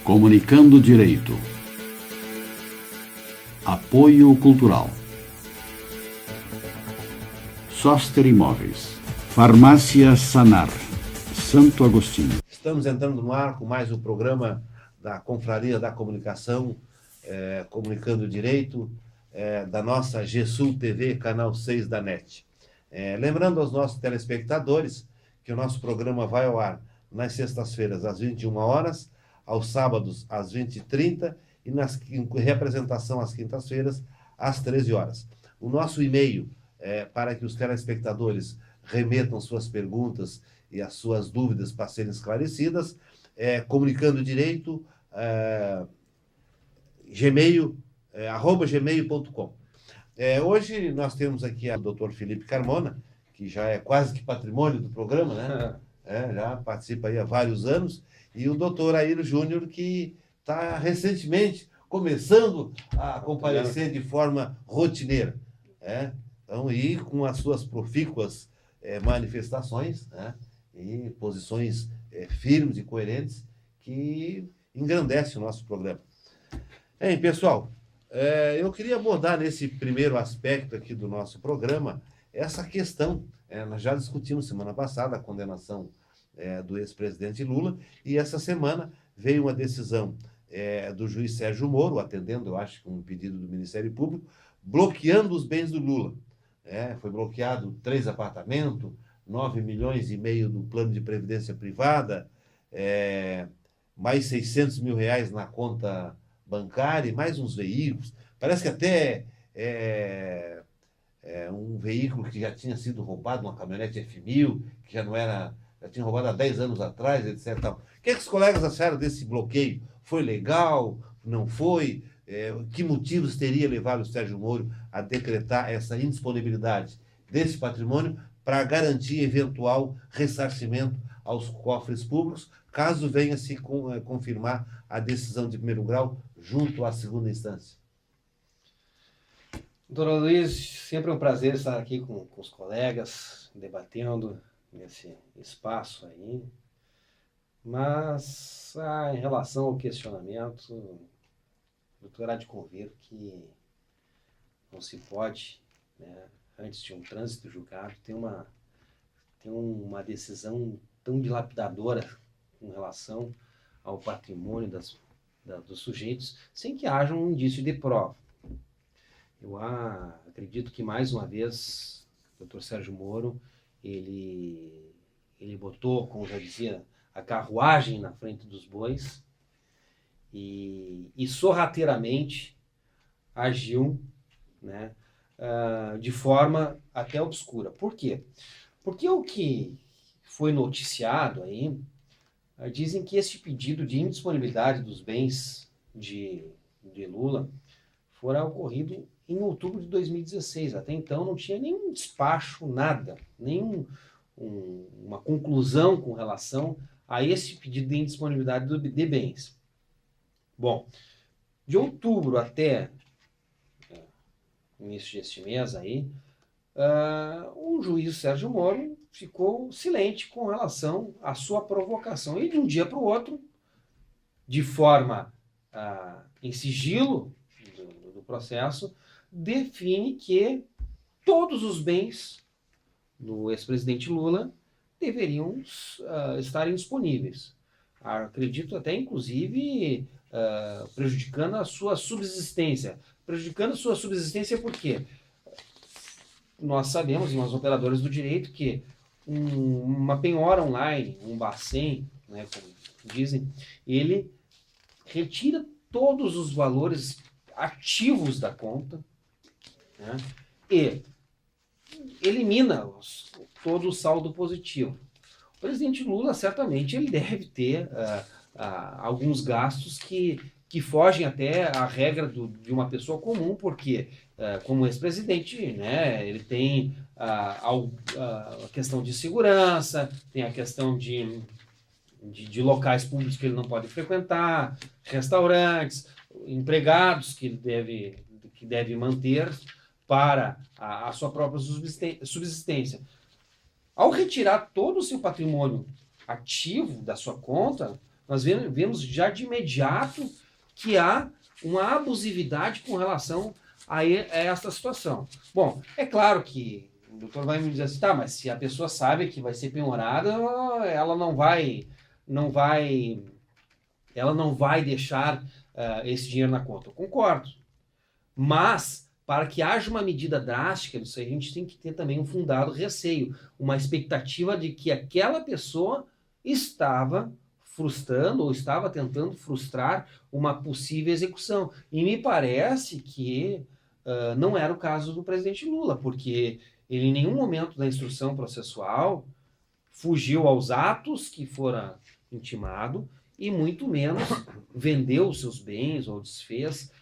Comunicando Direito. Apoio Cultural. Soster Imóveis. Farmácia Sanar. Santo Agostinho. Estamos entrando no ar com mais um programa da Confraria da Comunicação, Comunicando Direito, da nossa GESUL TV, canal 6 da NET. Lembrando aos nossos telespectadores que o nosso programa vai ao ar nas sextas-feiras às 21 horas, aos sábados às 20h30 e em representação às quintas-feiras às 13 horas. O nosso e-mail para que os telespectadores remetam suas perguntas e as suas dúvidas para serem esclarecidas comunicando direito, gmail.com. Hoje nós temos aqui o Dr. Felipe Carmona, que já é quase que patrimônio do programa, né? Já participa aí há vários anos, e o Dr. Aílio Júnior, que está recentemente começando a comparecer de forma rotineira. Então, e com as suas profícuas manifestações, e posições firmes e coerentes que engrandecem o nosso programa. Pessoal, eu queria abordar nesse primeiro aspecto aqui do nosso programa essa questão. Nós já discutimos semana passada a condenação do ex-presidente Lula, e essa semana veio uma decisão do juiz Sérgio Moro, atendendo, eu acho, um pedido do Ministério Público, bloqueando os bens do Lula. Foi bloqueado 3 apartamentos, 9,5 milhões do plano de previdência privada, mais 600 mil reais na conta bancária, e mais uns veículos. Parece que até um veículo que já tinha sido roubado, uma caminhonete F1000, que já tinha roubado há 10 anos atrás, etc. O que os colegas acharam desse bloqueio? Foi legal? Não foi? Que motivos teria levado o Sérgio Moro a decretar essa indisponibilidade desse patrimônio para garantir eventual ressarcimento aos cofres públicos, caso venha se confirmar a decisão de primeiro grau junto à segunda instância? Doutor Luiz, sempre um prazer estar aqui com os colegas, debatendo nesse espaço aí. Mas, em relação ao questionamento, o doutor há de convir que não se pode, antes de um trânsito julgado, ter uma decisão tão dilapidadora com relação ao patrimônio dos sujeitos, sem que haja um indício de prova. Eu acredito que, mais uma vez, o doutor Sérgio Moro, ele botou, como já dizia, a carruagem na frente dos bois e sorrateiramente agiu, de forma até obscura. Por quê? Porque o que foi noticiado aí, dizem que esse pedido de indisponibilidade dos bens de Lula fora ocorrido em outubro de 2016. Até então não tinha nenhum despacho, nada, uma conclusão com relação a esse pedido de indisponibilidade de bens. Bom, de outubro até início deste mês aí, o juiz Sérgio Moro ficou silente com relação à sua provocação. E de um dia para o outro, de forma em sigilo do processo, define que todos os bens do ex-presidente Lula deveriam estarem disponíveis. Acredito até, inclusive, prejudicando a sua subsistência. Prejudicando a sua subsistência por quê? Nós sabemos, nós operadores do direito, que uma penhora online, um Bacen, como dizem, ele retira todos os valores ativos da conta, e elimina todo o saldo positivo. O presidente Lula, certamente, ele deve ter alguns gastos que fogem até a regra de uma pessoa comum, porque, como ex-presidente, ele tem a questão de segurança, tem a questão de locais públicos que ele não pode frequentar, restaurantes, empregados que ele deve manter para a sua própria subsistência. Ao retirar todo o seu patrimônio ativo da sua conta, Nós vemos já de imediato que há uma abusividade com relação a essa situação. Bom, é claro que o doutor vai me dizer assim, tá, mas se a pessoa sabe que vai ser penhorada, ela não vai deixar esse dinheiro na conta. Eu concordo. Mas, para que haja uma medida drástica disso aí, a gente tem que ter também um fundado receio, uma expectativa de que aquela pessoa estava frustrando ou estava tentando frustrar uma possível execução. E me parece que não era o caso do presidente Lula, porque ele em nenhum momento da instrução processual fugiu aos atos que fora intimado e muito menos vendeu os seus bens ou desfez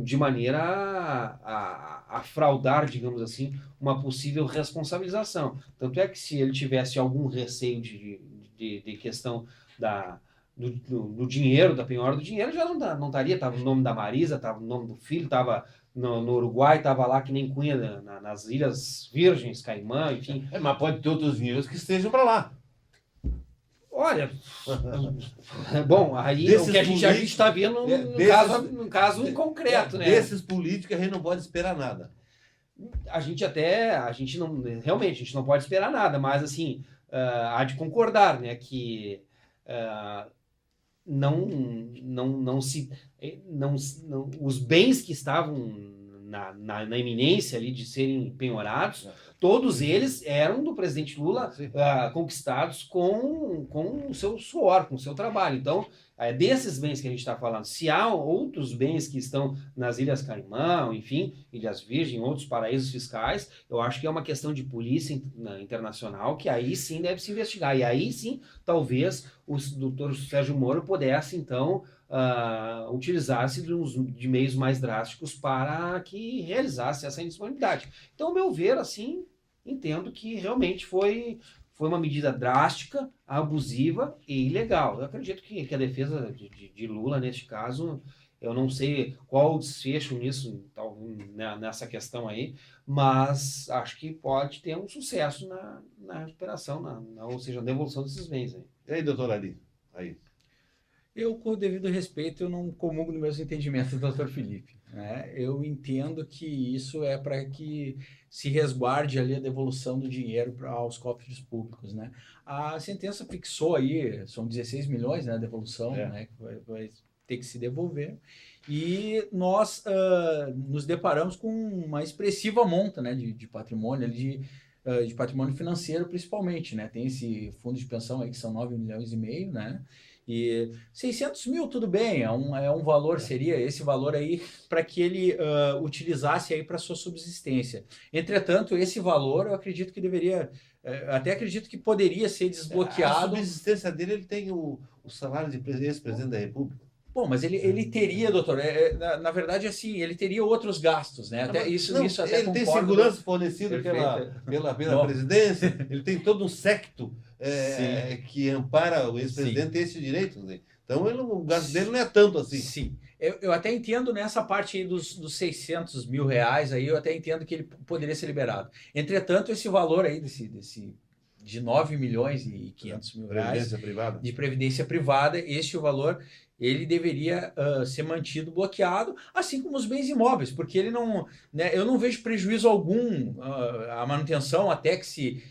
de maneira a fraudar, digamos assim, uma possível responsabilização. Tanto é que se ele tivesse algum receio de questão do dinheiro, da penhora do dinheiro, já não estaria, estava no nome da Marisa, estava no nome do filho, estava no Uruguai, estava lá que nem Cunha nas Ilhas Virgens, Caimã, enfim. Mas pode ter outros dinheiros que estejam para lá. Olha, bom, aí o que a gente está vendo no caso em concreto, né? Desses políticos a gente não pode esperar nada. A gente não pode esperar nada, mas assim, há de concordar, né, que os bens que estavam na iminência ali de serem penhorados, todos eles eram do presidente Lula conquistados com o seu suor, com o seu trabalho. Então, desses bens que a gente está falando, se há outros bens que estão nas Ilhas Caimão, enfim, Ilhas Virgens, outros paraísos fiscais, eu acho que é uma questão de polícia internacional que aí sim deve se investigar. E aí sim, talvez o doutor Sérgio Moro pudesse, então, utilizar-se de meios mais drásticos para que realizasse essa indisponibilidade. Então, ao meu ver, assim, entendo que realmente foi uma medida drástica, abusiva e ilegal. Eu acredito que a defesa de Lula, neste caso, eu não sei qual o desfecho nisso, nessa questão aí, mas acho que pode ter um sucesso na recuperação, ou seja, na devolução desses bens aí. E aí, doutor Ali? Aí. Eu, com o devido respeito, eu não comungo nos meus entendimentos do doutor Felipe. Né? Eu entendo que isso é para que se resguarde ali a devolução do dinheiro aos cofres públicos. Né? A sentença fixou aí, são 16 milhões, né, a devolução, né, que vai ter que se devolver. E nós nos deparamos com uma expressiva monta, né, de patrimônio, de patrimônio financeiro principalmente. Né? Tem esse fundo de pensão aí que são 9,5 milhões, né? E 600 mil, tudo bem, é um valor, seria esse valor aí para que ele utilizasse aí para sua subsistência. Entretanto, esse valor eu acredito que deveria, até acredito que poderia ser desbloqueado. A subsistência dele, ele tem o salário de ex-presidente da República. Bom, mas ele teria, doutor, na verdade, assim, ele teria outros gastos, né? Até isso até ele concordo. Tem segurança fornecido pela presidência, ele tem todo um séquito que ampara o ex-presidente ter esse direito. Né? Então, o gasto dele não é tanto assim. Sim, eu até entendo nessa parte aí dos 600 mil reais, aí eu até entendo que ele poderia ser liberado. Entretanto, esse valor aí de 9 milhões e 500 mil reais de previdência privada, o valor, ele deveria ser mantido bloqueado, assim como os bens imóveis, porque ele não, né, eu não vejo prejuízo algum a manutenção até que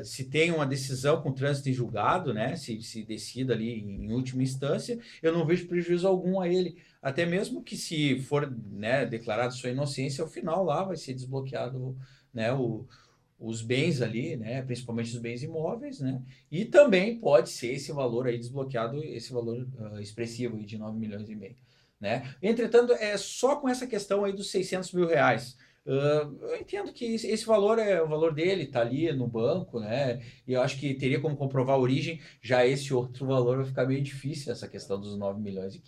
se tem uma decisão com trânsito em julgado, né, se decida ali em última instância, eu não vejo prejuízo algum a ele, até mesmo que se for, né, declarado sua inocência, ao final lá vai ser desbloqueado, né, os bens ali, né, principalmente os bens imóveis, né, e também pode ser esse valor aí desbloqueado, esse valor expressivo aí de 9,5 milhões, né. Entretanto, só com essa questão aí dos 600 mil reais, eu entendo que esse valor é o valor dele, está ali no banco, né, e eu acho que teria como comprovar a origem, já esse outro valor vai ficar meio difícil, essa questão dos 9,5 milhões.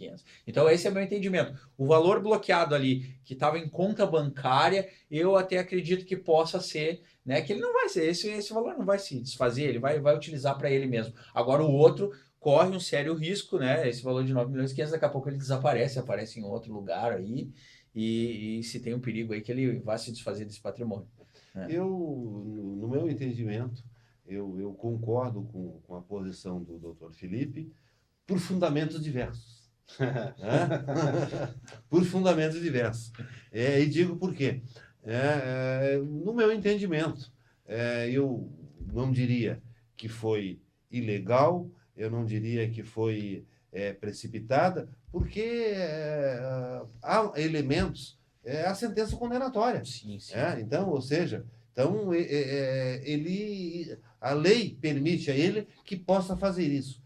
Então esse é meu entendimento. O valor bloqueado ali, que estava em conta bancária, eu até acredito que possa ser, né, que ele não vai ser, esse valor não vai se desfazer, ele vai utilizar para ele mesmo. Agora o outro corre um sério risco, né, esse valor de 9,5 milhões, daqui a pouco ele aparece em outro lugar aí, e se tem um perigo aí que ele vá se desfazer desse patrimônio. Né? No meu entendimento, eu concordo com a posição do doutor Felipe, por fundamentos diversos. Por fundamentos diversos. E digo por quê. No meu entendimento, eu não diria que foi ilegal, eu não diria que foi precipitada, porque há elementos, a sentença condenatória. Sim, sim. Então, ou seja, a lei permite a ele que possa fazer isso.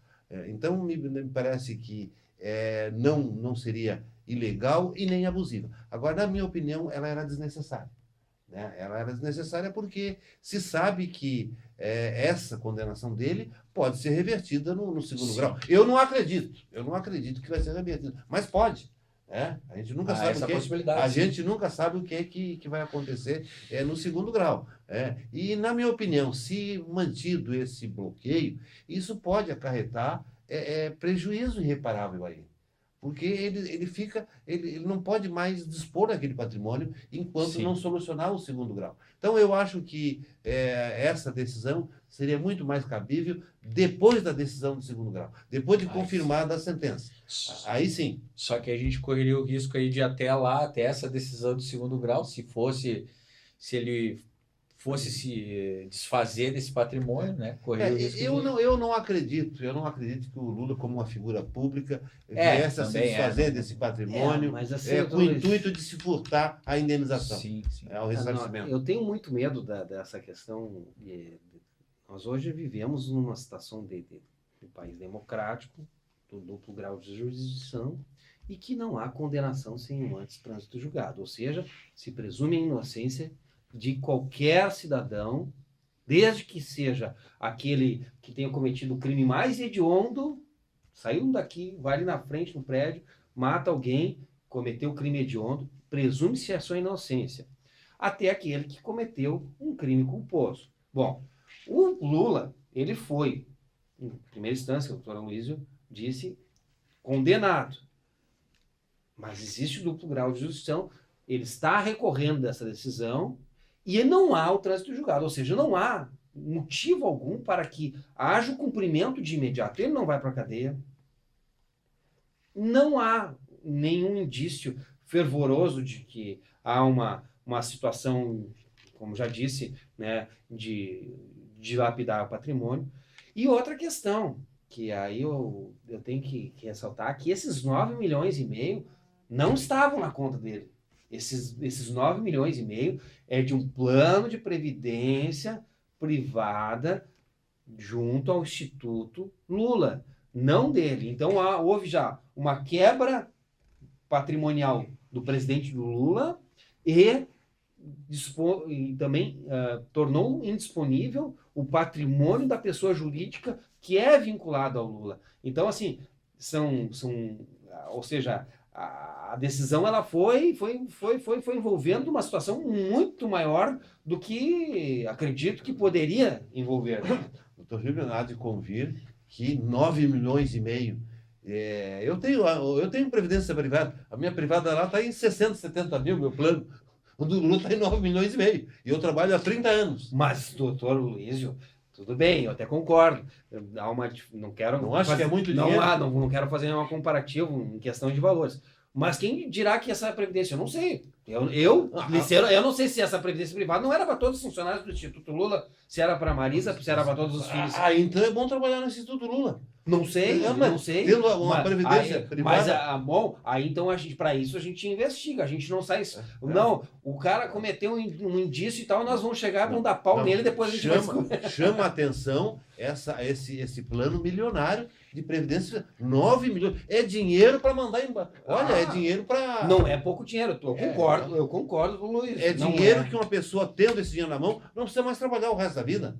Então, me parece que não seria ilegal e nem abusiva. Agora, na minha opinião, ela era desnecessária. Né? Ela era desnecessária porque se sabe que essa condenação dele pode ser revertida no segundo grau. Eu não acredito que vai ser revertida, mas pode. A gente nunca sabe essa o que possibilidade, a sim. gente nunca sabe o que vai acontecer no segundo grau. E, na minha opinião, se mantido esse bloqueio, isso pode acarretar prejuízo irreparável a ele. Porque ele não pode mais dispor daquele patrimônio enquanto Sim. não solucionar o segundo grau. Então, eu acho que essa decisão seria muito mais cabível depois da decisão do segundo grau, depois de confirmada a sentença. Aí sim. Só que a gente correria o risco aí de até essa decisão do segundo grau, se ele fosse se desfazer desse patrimônio, né? Correr o risco eu não acredito que o Lula, como uma figura pública, viesse a se desfazer desse patrimônio mas assim, com o intuito de se furtar a indenização. Sim, sim. O ressarcimento. Eu tenho muito medo dessa questão. Nós hoje vivemos numa situação de país democrático, do duplo grau de jurisdição, e que não há condenação sem um antes trânsito julgado. Ou seja, se presume a inocência de qualquer cidadão, desde que seja aquele que tenha cometido o crime mais hediondo, saiu daqui, vai ali na frente no prédio, mata alguém, cometeu o crime hediondo, presume-se a sua inocência, até aquele que cometeu um crime culposo. Bom, o Lula, ele foi, em primeira instância, o doutor Aloysio disse, condenado. Mas existe o duplo grau de jurisdição, ele está recorrendo dessa decisão e não há o trânsito julgado, ou seja, não há motivo algum para que haja o cumprimento de imediato. Ele não vai para a cadeia. Não há nenhum indício fervoroso de que há uma situação, como já disse, né, de dilapidar o patrimônio. E outra questão, que aí eu tenho que ressaltar, que esses 9,5 milhões não estavam na conta dele. Esses 9,5 milhões é de um plano de previdência privada junto ao Instituto Lula, não dele. Então houve já uma quebra patrimonial do presidente do Lula e também tornou indisponível o patrimônio da pessoa jurídica que é vinculado ao Lula. Então, assim, ou seja, a decisão ela foi envolvendo uma situação muito maior do que acredito que poderia envolver. Doutor Júlio, há de convir que 9,5 milhões eu tenho previdência privada. A minha privada lá está em 60, 70 mil, meu plano. O do Lula está em 9,5 milhões. E eu trabalho há 30 anos. Mas, doutor Aloysio, tudo bem, eu até concordo. Não acho que é muito dinheiro. Não quero fazer uma comparativa em questão de valores. Mas quem dirá que essa previdência? Eu não sei. Eu não sei se essa previdência privada não era para todos os funcionários do Instituto Lula, se era para a Marisa, se era para todos os filhos. Então é bom trabalhar no Instituto Lula. Não sei. Tendo uma previdência privada. Bom, aí então para isso a gente investiga, a gente não sai. Não, o cara cometeu um indício e tal, nós vamos chegar, vamos dar pau nele, depois a gente vai. Chama a atenção esse plano milionário de previdência, 9 milhões. É dinheiro para mandar embora. Olha, é dinheiro para. Não é pouco dinheiro, eu concordo com o Luiz. É dinheiro que uma pessoa tendo esse dinheiro na mão não precisa mais trabalhar o resto da vida.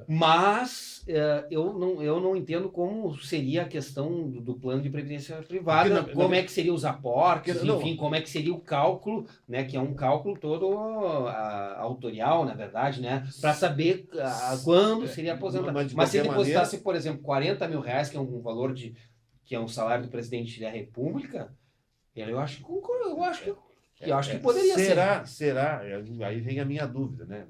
Mas eu não entendo como seria a questão do plano de previdência privada, como é que seria os aportes, enfim, como é que seria o cálculo, né, que é um cálculo todo autorial, na verdade, né, para saber quando seria aposentado. Mas se ele depositasse, por exemplo, 40 mil reais, que é um valor que é um salário do presidente da República, eu acho que poderia ser. Será? Aí vem a minha dúvida, né?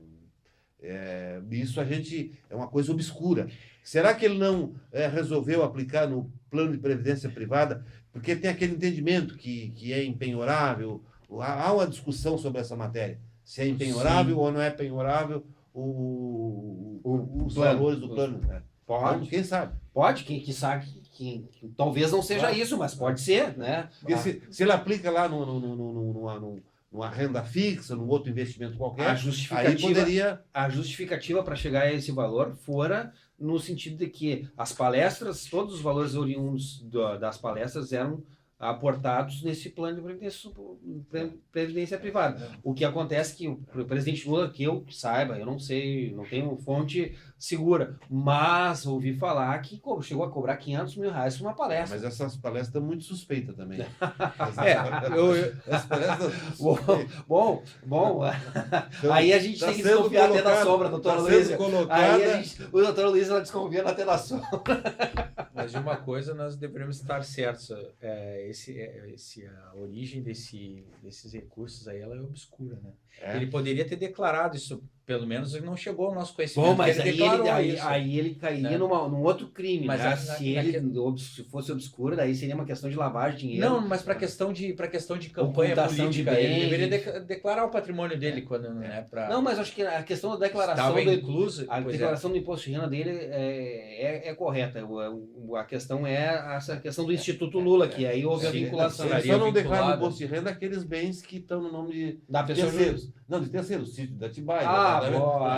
Isso é uma coisa obscura. Será que ele não resolveu aplicar no plano de previdência privada? Porque tem aquele entendimento que é empenhorável. Há uma discussão sobre essa matéria. Se é empenhorável ou não é penhorável os valores do plano. Né? Pode. Então, quem sabe? Pode, quem sabe que talvez não seja isso, mas pode ser, né? Porque se ele aplica lá numa renda fixa, num outro investimento qualquer, aí poderia... A justificativa para chegar a esse valor fora no sentido de que as palestras, todos os valores oriundos das palestras eram aportados nesse plano de previdência privada. O que acontece é que o presidente Lula, que eu saiba, eu não sei, não tenho fonte segura, mas ouvi falar que chegou a cobrar R$500 mil por uma palestra. Mas essas palestras estão muito suspeitas também. As palestras bom, então, aí a gente tem que desconfiar até da sombra, doutora Luísa. O doutor Luísa desconfia até da sombra. Mas de uma coisa nós deveríamos estar certos, a origem desses recursos aí, ela é obscura, né? Ele poderia ter declarado isso, pelo menos não chegou ao nosso conhecimento. Bom, mas aí ele cairia, né, num outro crime, mas né? Se fosse obscuro, daí seria uma questão de lavagem de dinheiro. Não, mas para questão de campanha política, ele deveria declarar o patrimônio dele quando, né, Não, mas acho que a questão da declaração declaração do imposto de renda dele é correta. A questão é essa questão do Instituto Lula, que aí houve a vinculação. Ele só não declara no imposto de renda aqueles bens que estão no nome da pessoa terceiros. Não, de terceiros, sítio da Atibaia.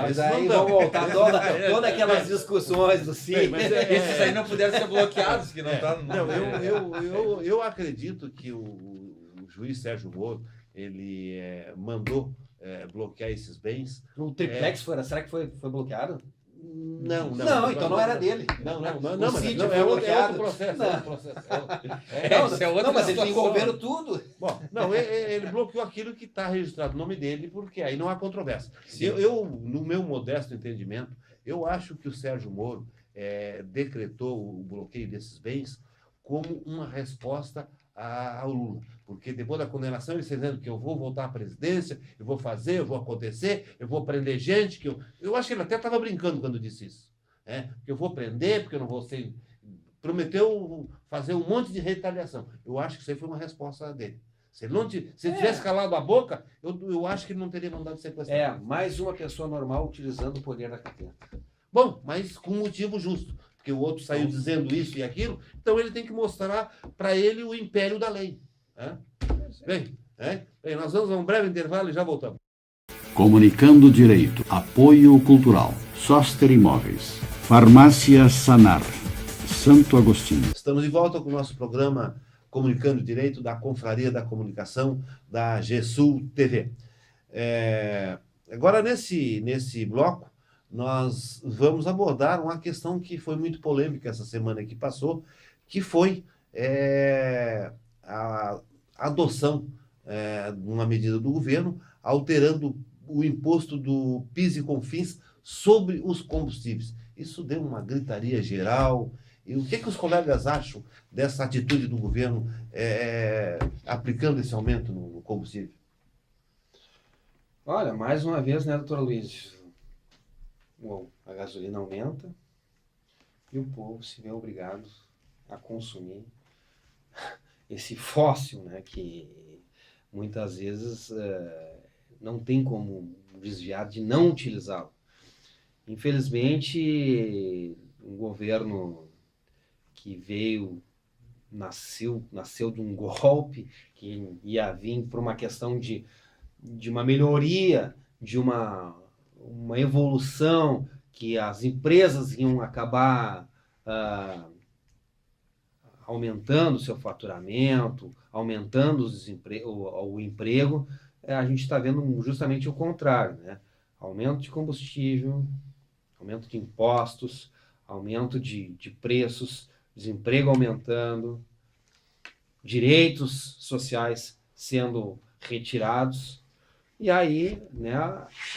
Mas aí vamos voltar todas aquelas discussões do sítio. Esses aí não puderam ser bloqueados, que não tá. Não, eu acredito que o juiz Sérgio Moro, ele mandou bloquear esses bens. O triplex será que foi bloqueado? Não, então não era dele. Não, mas é outro processo. Mas eles envolveram tudo. Bom, ele bloqueou aquilo que está registrado no nome dele, porque aí não há controvérsia. No meu modesto entendimento, eu acho que o Sérgio Moro decretou o bloqueio desses bens como uma resposta ao Lula. Porque depois da condenação, ele está dizendo que eu vou voltar à presidência, eu vou fazer, eu vou acontecer, eu vou prender gente. Eu acho que ele até estava brincando quando disse isso. Que eu vou prender, porque eu não vou ser... Prometeu fazer um monte de retaliação. Eu acho que isso aí foi uma resposta dele. Se ele tivesse calado a boca, eu acho que ele não teria mandado sequestrar. Mais uma pessoa normal utilizando o poder da capeta. Bom, mas com motivo justo. Porque o outro saiu dizendo isso e aquilo, então ele tem que mostrar para ele o império da lei. Bem, nós vamos a um breve intervalo e já voltamos. Comunicando Direito. Apoio Cultural. Soster Imóveis. Farmácia Sanar. Santo Agostinho. Estamos de volta com o nosso programa Comunicando Direito da Confraria da Comunicação da GESUL TV. Agora, nesse bloco, nós vamos abordar uma questão que foi muito polêmica essa semana que passou, que foi a adoção de uma medida do governo alterando o imposto do PIS e COFINS sobre os combustíveis. Isso deu uma gritaria geral. E o que os colegas acham dessa atitude do governo aplicando esse aumento no combustível? Olha, mais uma vez, né, doutora Luiz? A gasolina aumenta e o povo se vê obrigado a consumir esse fóssil, né, que muitas vezes não tem como desviar de não utilizá-lo. Infelizmente, um governo que nasceu de um golpe, que ia vir por uma questão de uma melhoria, de uma evolução, que as empresas iam acabar aumentando o seu faturamento, aumentando o emprego. A gente está vendo justamente o contrário, né? Aumento de combustível, aumento de impostos, aumento de preços, desemprego aumentando, direitos sociais sendo retirados. E aí, né,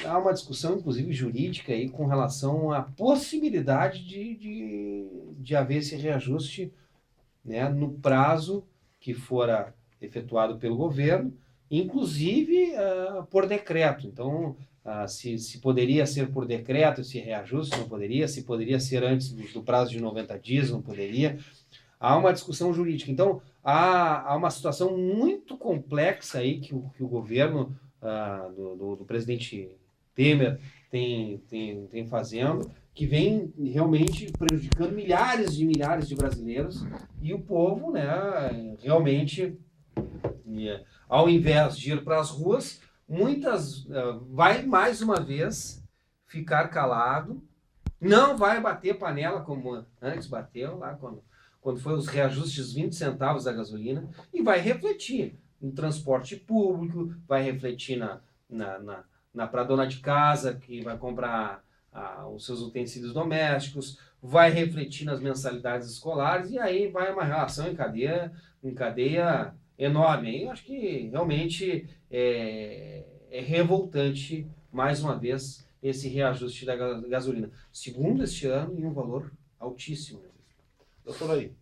há uma discussão, inclusive jurídica, aí, com relação à possibilidade de haver esse reajuste, né, no prazo que fora efetuado pelo governo, inclusive por decreto. Então, se poderia ser por decreto esse reajuste, não poderia, se poderia ser antes do prazo de 90 dias, não poderia. Há uma discussão jurídica. Então, há uma situação muito complexa aí que o governo do presidente Temer tem fazendo, que vem realmente prejudicando milhares de brasileiros, e o povo, né, realmente, ao invés de ir para as ruas, vai mais uma vez ficar calado, não vai bater panela como antes bateu lá quando foi os reajustes 20 centavos da gasolina, e vai refletir no transporte público, vai refletir para a dona de casa que vai comprar os seus utensílios domésticos, vai refletir nas mensalidades escolares, e aí vai uma relação em cadeia enorme. Eu acho que realmente é revoltante, mais uma vez, esse reajuste da gasolina. Segundo este ano, em um valor altíssimo. Doutor aí.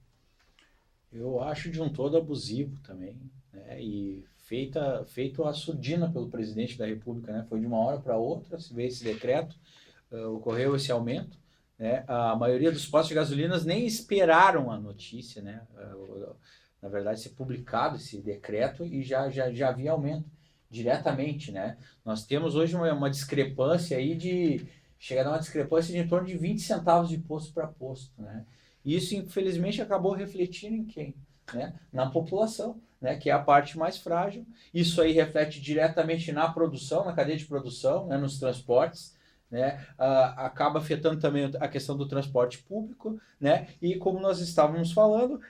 Eu acho de um todo abusivo também, né? E feito a surdina pelo presidente da República, né? Foi de uma hora para outra, se veio esse decreto, ocorreu esse aumento, né? A maioria dos postos de gasolinas nem esperaram a notícia, né? Na verdade, ser publicado esse decreto e já havia aumento diretamente, né? Nós temos hoje uma discrepância aí chega a dar uma discrepância de em torno de 20 centavos de posto para posto, né? E isso, infelizmente, acabou refletindo em quem? Né? Na população, né? Que é a parte mais frágil. Isso aí reflete diretamente na produção, na cadeia de produção, né? Nos transportes, né? Acaba afetando também a questão do transporte público, né? E como nós estávamos falando,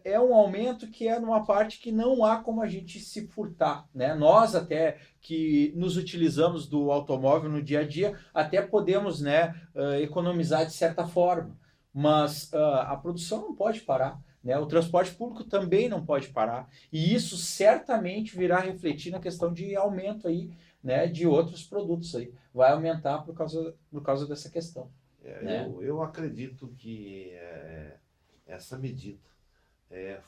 é um aumento que é numa parte que não há como a gente se furtar, né? Nós até que nos utilizamos do automóvel no dia a dia, até podemos, né, economizar de certa forma, mas a produção não pode parar, né? O transporte público também não pode parar, e isso certamente virá refletir na questão de aumento aí, né, de outros produtos aí. Vai aumentar por causa dessa questão. Né? Eu acredito que essa medida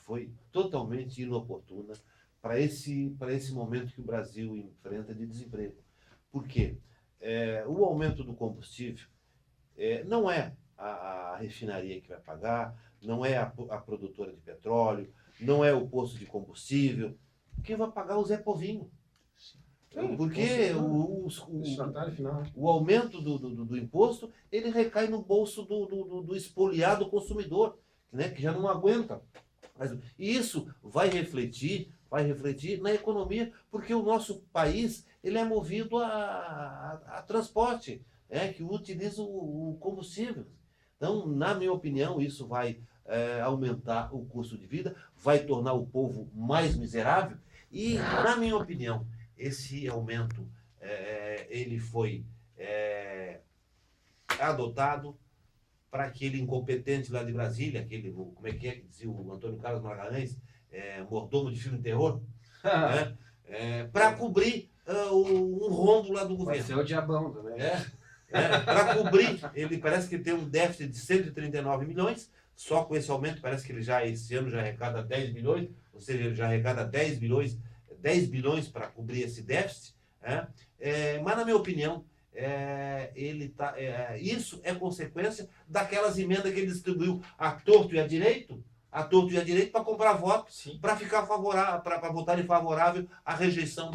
foi totalmente inoportuna para esse momento que o Brasil enfrenta de desemprego. Por quê? O aumento do combustível não é a refinaria que vai pagar, não é a produtora de petróleo, não é o posto de combustível. Quem vai pagar o Zé Povinho. Porque o aumento do imposto, ele recai no bolso do espoliado consumidor, né, que já não aguenta. E isso vai refletir na economia, porque o nosso país ele é movido a transporte, que utiliza o combustível. Então, na minha opinião, isso vai aumentar o custo de vida, vai tornar o povo mais miserável e, na minha opinião, esse aumento ele foi adotado para aquele incompetente lá de Brasília, como é que dizia o Antônio Carlos Magalhães, mordomo de filme de terror, para cobrir um rombo lá do governo. Pode ser o diabão também. Para cobrir, ele parece que tem um déficit de 139 milhões, só com esse aumento parece que ele esse ano já arrecada 10 bilhões, ou seja, ele já arrecada 10 bilhões para cobrir esse déficit, mas na minha opinião, isso é consequência daquelas emendas que ele distribuiu à torto e à direito para comprar votos, para ficar favorável, para votarem favorável à rejeição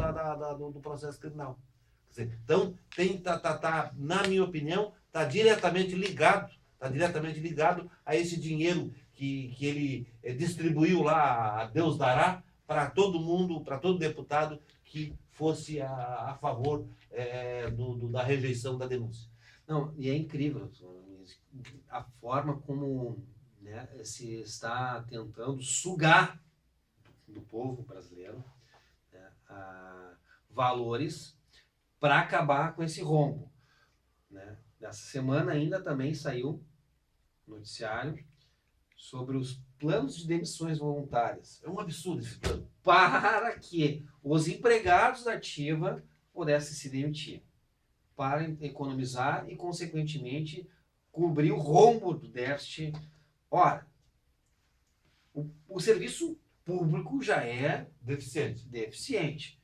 do processo criminal. Então, na minha opinião, está diretamente ligado a esse dinheiro que ele distribuiu lá, a Deus dará, para todo mundo, para todo deputado que fosse a favor da rejeição da denúncia. Não, e é incrível a forma como, né, se está tentando sugar do povo brasileiro, né, valores para acabar com esse rombo. Né? Nessa semana ainda também saiu noticiário sobre os planos de demissões voluntárias. É um absurdo esse plano. Para que os empregados da ativa pudessem se demitir, para economizar e, consequentemente, cobrir o rombo do déficit. Ora, o serviço público já é deficiente.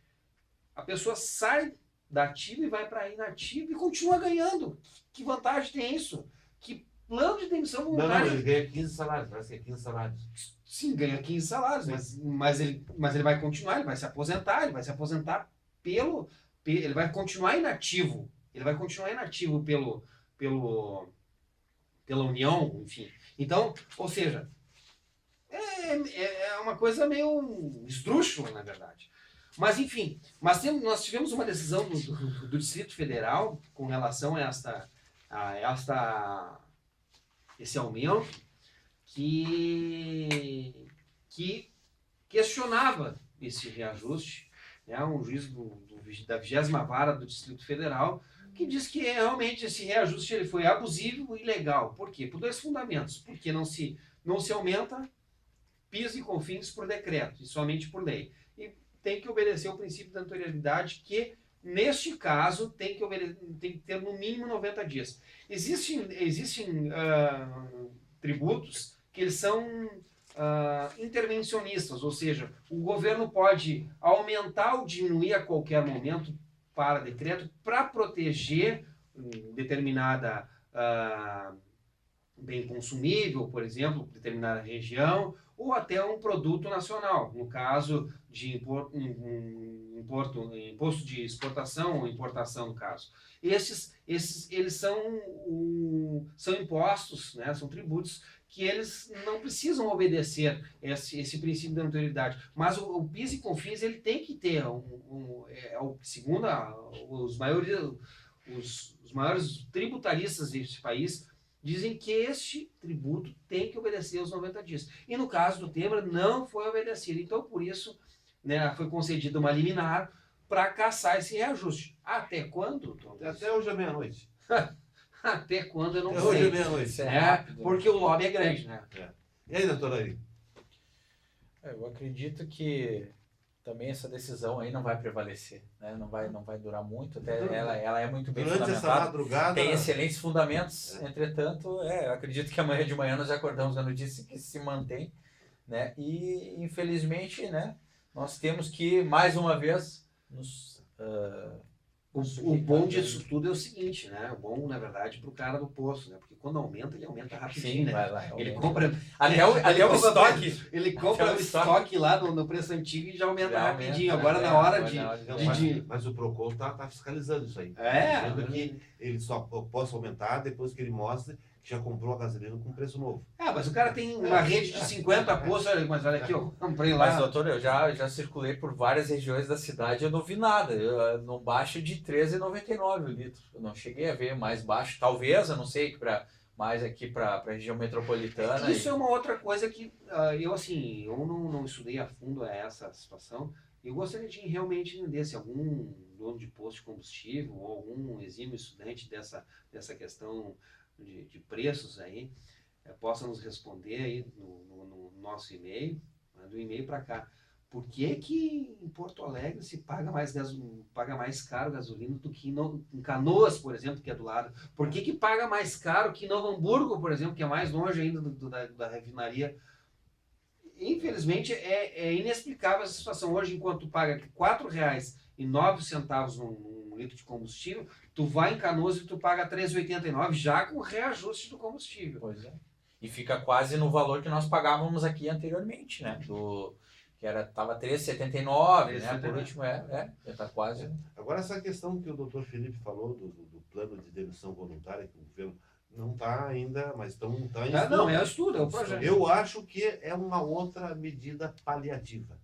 A pessoa sai da ativa e vai para inativa e continua ganhando. Que vantagem tem isso? Que plano de demissão Não, voluntária... ele ganha 15 salários, parece que é 15 salários. Sim, ganha 15 salários, mas ele vai continuar, ele vai se aposentar ele vai continuar inativo. Ele vai continuar inativo pela União, enfim. Então, ou seja, é uma coisa meio esdrúxula, na verdade. Mas, enfim, nós tivemos uma decisão do Distrito Federal com relação a esse aumento que questionava esse reajuste, né? Um juiz da 20ª Vara do Distrito Federal que diz que realmente esse reajuste ele foi abusivo e ilegal. Por quê? Por 2 fundamentos. Porque não se aumenta PIS e COFINS por decreto, e somente por lei. E tem que obedecer o princípio da anterioridade, que, neste caso, tem que ter no mínimo 90 dias. Existem tributos que eles são intervencionistas, ou seja, o governo pode aumentar ou diminuir a qualquer momento para decreto para proteger determinada bem consumível, por exemplo, determinada região, ou até um produto nacional, no caso de imposto de exportação ou importação, no caso. Eles são impostos, né, são tributos que eles não precisam obedecer esse princípio da anterioridade. Mas o PIS e COFINS ele tem que ter, segundo os maiores tributaristas deste país, dizem que este tributo tem que obedecer aos 90 dias. E no caso do Temer, não foi obedecido. Então, por isso, né, foi concedida uma liminar para caçar esse reajuste. Até quando, Tom? Até hoje à meia-noite. Até quando eu não Até sei. hoje à meia-noite. Porque o lobby é grande, né? E aí, doutor Ari? Eu acredito que também essa decisão aí não vai prevalecer, né? Não vai durar muito, até ela é muito bem Durante essa fundamentada. madrugada... Tem excelentes fundamentos, entretanto, eu acredito que amanhã de manhã nós já acordamos a notícia que se mantém, né? E, infelizmente, né, nós temos que, mais uma vez, nos... O bom disso tudo é o seguinte, né? O bom, na verdade, pro cara do poço, né? Porque quando aumenta, ele aumenta rapidinho, Sim, né? vai lá. Ele compra... Até o estoque. Ele compra o estoque lá no preço antigo e já aumenta rapidinho. Agora, né? na hora Mas o Procon tá fiscalizando isso aí. Dizendo que ele só possa aumentar depois que ele mostre que já comprou a gasolina com preço novo. Mas o cara tem uma rede de 50 postos, mas olha aqui, eu comprei lá. Mas, doutor, eu já circulei por várias regiões da cidade e eu não vi nada. Eu não baixo de R$13,99 o litro. Eu não cheguei a ver mais baixo. Talvez, eu não sei, mais aqui para a região metropolitana. Isso é uma outra coisa que eu não estudei a fundo essa situação. Eu gostaria de realmente entender se algum dono de posto de combustível ou algum exímio estudante dessa questão de preços aí, possa nos responder aí no nosso e-mail, do e-mail para cá. Por que em Porto Alegre se paga mais caro gasolina do que em Canoas, por exemplo, que é do lado? Por que paga mais caro que em Novo Hamburgo, por exemplo, que é mais longe ainda da refinaria? Infelizmente, é inexplicável essa situação. Hoje, enquanto tu paga R$4,09 num litro de combustível, tu vai em Canoas e tu paga R$3,89, já com o reajuste do combustível. Pois é. E fica quase no valor que nós pagávamos aqui anteriormente, né? Que estava R$3,79, né? Por último, já está quase... Agora, essa questão que o doutor Felipe falou do plano de demissão voluntária, que o governo não está ainda, mas está em estudo. Não, é o estudo, é o projeto. Eu acho que é uma outra medida paliativa.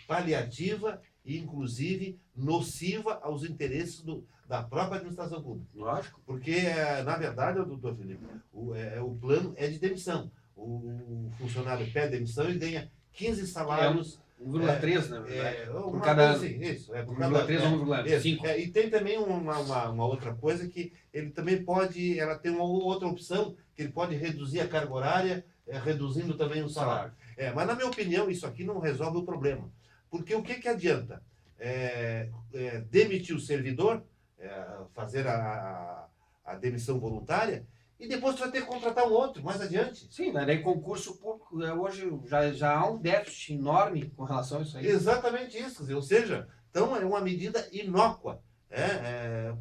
Paliativa e, inclusive, nociva aos interesses da própria administração pública. Lógico. Porque, na verdade, doutor Felipe, o plano é de demissão. O funcionário pede demissão e ganha 15 salários... 1,3, na verdade. Por cada ano. Isso, por 1,3 ou 1,5. E tem também uma outra coisa que ele também pode... Ela tem uma outra opção, que ele pode reduzir a carga horária, reduzindo também o salário. Mas, na minha opinião, isso aqui não resolve o problema. Porque o que adianta? Demitir o servidor, fazer a demissão voluntária, e depois tu vai ter que contratar um outro, mais adiante. Sim, mas daí concurso público, hoje já há um déficit enorme com relação a isso aí. Exatamente isso. Ou seja, Então, é uma medida inócua,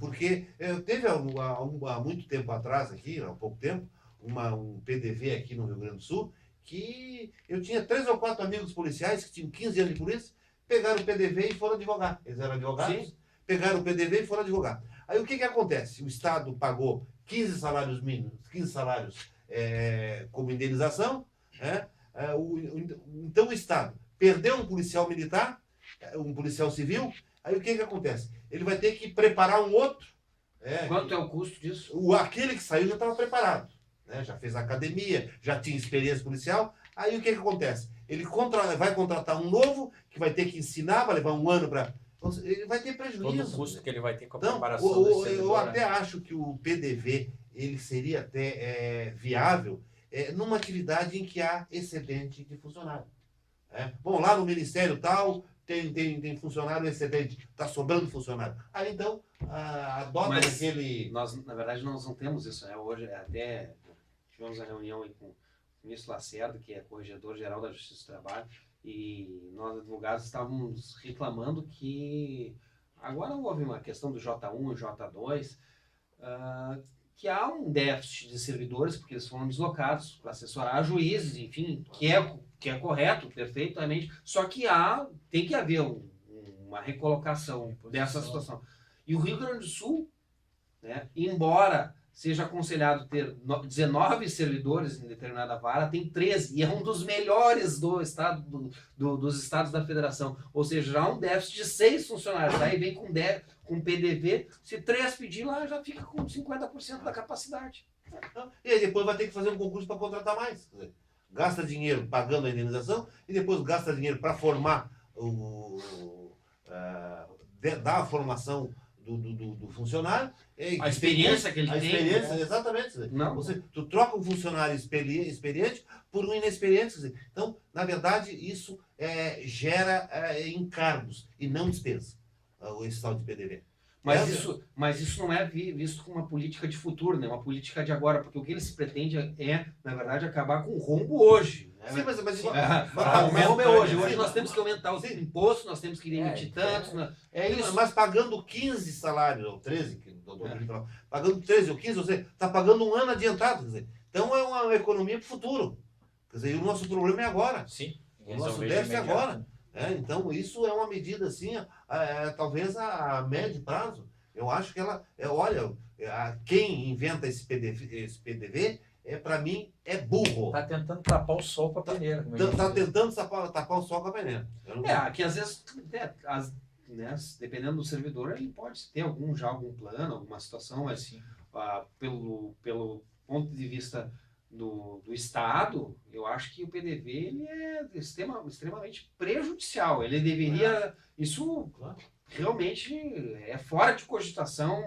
porque teve há muito tempo atrás, aqui, há pouco tempo, um PDV aqui no Rio Grande do Sul, que eu tinha 3 ou 4 amigos policiais que tinham 15 anos de polícia, pegaram o PDV e foram advogar. Eles eram advogados, Sim. pegaram o PDV e foram advogar. Aí o que acontece? O Estado pagou 15 salários mínimos, 15 salários como indenização, então o Estado perdeu um policial militar, um policial civil, aí o que acontece? Ele vai ter que preparar um outro. Quanto é o custo disso? Aquele que saiu já estava preparado, né? Já fez academia, já tinha experiência policial. Aí o que acontece? Ele vai contratar um novo, que vai ter que ensinar, vai levar um ano para... Ele vai ter prejuízo. Todo o custo que ele vai ter com a Então, preparação desse servidor, eu até acho que o PDV ele seria até viável numa atividade em que há excedente de funcionário. Bom, lá no Ministério tal, tem funcionário excedente, está sobrando funcionário. Aí então, adota aquele... Na verdade, nós não temos isso, né? Hoje, até tivemos uma reunião aí com o ministro Lacerda, que é corregedor-geral da Justiça do Trabalho, e nós, advogados, estávamos reclamando que agora houve uma questão do J1 e J2, que há um déficit de servidores, porque eles foram deslocados para assessorar juízes, enfim, que é correto, perfeitamente, só que tem que haver uma recolocação dessa situação. E o Rio Grande do Sul, né, embora seja aconselhado ter 19 servidores em determinada vara, tem 13, e é um dos melhores do estado, dos estados da federação. Ou seja, já há um déficit de 6 funcionários. Aí vem com PDV, se 3 pedir lá, já fica com 50% da capacidade. E aí depois vai ter que fazer um concurso para contratar mais. Quer dizer, gasta dinheiro pagando a indenização e depois gasta dinheiro para formar, dar a formação do funcionário. A experiência que ele tem. A experiência, exatamente. Não. Tu troca um funcionário experiente por um inexperiente. Quer dizer, então, na verdade, isso gera encargos e não despesa, esse tal de PDV. Mas isso não é visto como uma política de futuro, né? Uma política de agora, porque o que eles pretendem na verdade, acabar com o rombo hoje. Né? Sim, mas o rombo é hoje. Hoje nós temos que aumentar o imposto, nós temos que demitir tantos. Isso. Mas pagando 15 salários, ou 13, que o doutor falou, pagando 13 ou 15, você está pagando um ano adiantado. Quer dizer, então é uma economia para o futuro. Quer dizer, e o nosso problema é agora. Sim. O nosso déficit é agora. Então, isso é uma medida assim, talvez a médio prazo. Eu acho que ela, quem inventa esse PDV para mim, é burro. Está tentando tapar o sol com a peneira. Está tentando tapar o sol com a peneira. Que às vezes, dependendo do servidor, ele pode ter algum plano, alguma situação, mas assim, pelo ponto de vista do Estado, eu acho que o PDV ele é extremamente prejudicial. Ele deveria... Isso realmente é fora de cogitação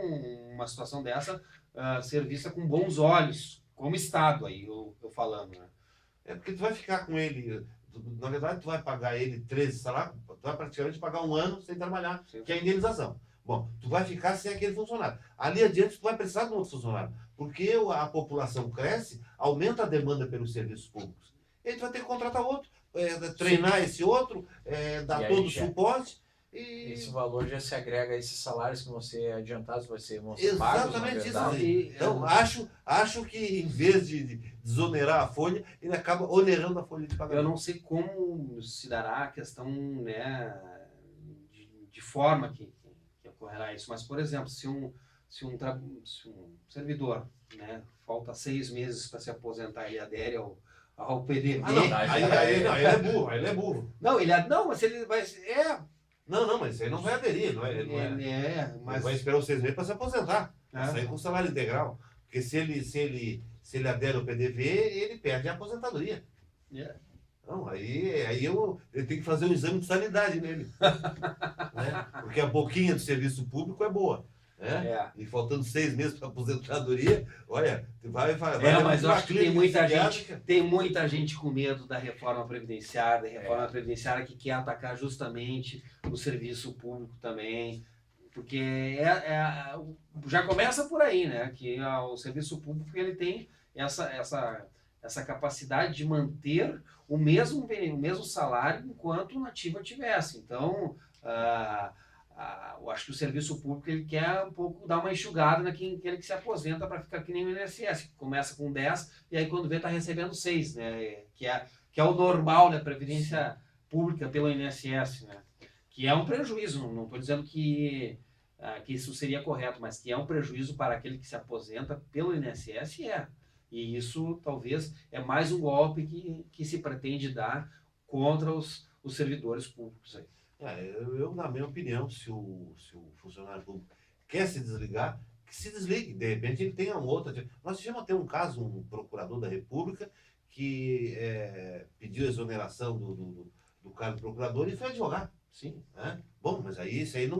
uma situação dessa ser vista com bons olhos, como Estado, aí eu falando. Né? Porque tu vai ficar com ele... Na verdade, tu vai pagar ele 13 salários, tu vai praticamente pagar um ano sem trabalhar, que é a indenização. Bom, tu vai ficar sem aquele funcionário. Ali adiante, tu vai precisar de um outro funcionário. Porque a população cresce, aumenta a demanda pelos serviços públicos. E aí tu vai ter que contratar outro, treinar esse outro, dar todo o suporte. E... Esse valor já se agrega a esses salários que vão ser adiantados, vão ser pagos. Exatamente isso. Então, acho que em vez de desonerar a folha, ele acaba onerando a folha de pagamento. Eu não sei como se dará a questão, né, de forma que ocorrerá isso, mas, por exemplo, se um servidor, né, falta 6 meses para se aposentar, ele adere ao PDV. Aí ele é burro. Não, mas ele vai... Não, mas ele não vai aderir, mas vai esperar os 6 meses para se aposentar, sair com salário integral. Porque se ele adere ao PDV, ele perde a aposentadoria. Não, aí eu tenho que fazer um exame de sanidade nele. Né? Porque a boquinha do serviço público é boa. Né? E faltando 6 meses para aposentadoria, olha, vai mas eu acho que tem muita gente com medo da reforma previdenciária, que quer atacar justamente o serviço público também, porque já começa por aí, né? Que o serviço público ele tem essa capacidade de manter o mesmo salário enquanto o nativa tivesse. Então, eu acho que o serviço público ele quer um pouco dar uma enxugada naquele que se aposenta para ficar que nem o INSS, que começa com 10 e aí quando vê está recebendo 6, né? Que é o normal da Previdência Pública pelo INSS, né? Que é um prejuízo, não estou dizendo que isso seria correto, mas que é um prejuízo para aquele que se aposenta pelo INSS, E isso talvez é mais um golpe que se pretende dar contra os servidores públicos aí. Na minha opinião, se o funcionário público quer se desligar, que se desligue. De repente ele tenha um outro. Nós tivemos até um caso, um procurador da República que pediu exoneração do cargo de procurador e foi advogar. Sim. Né? Bom, mas aí isso aí ele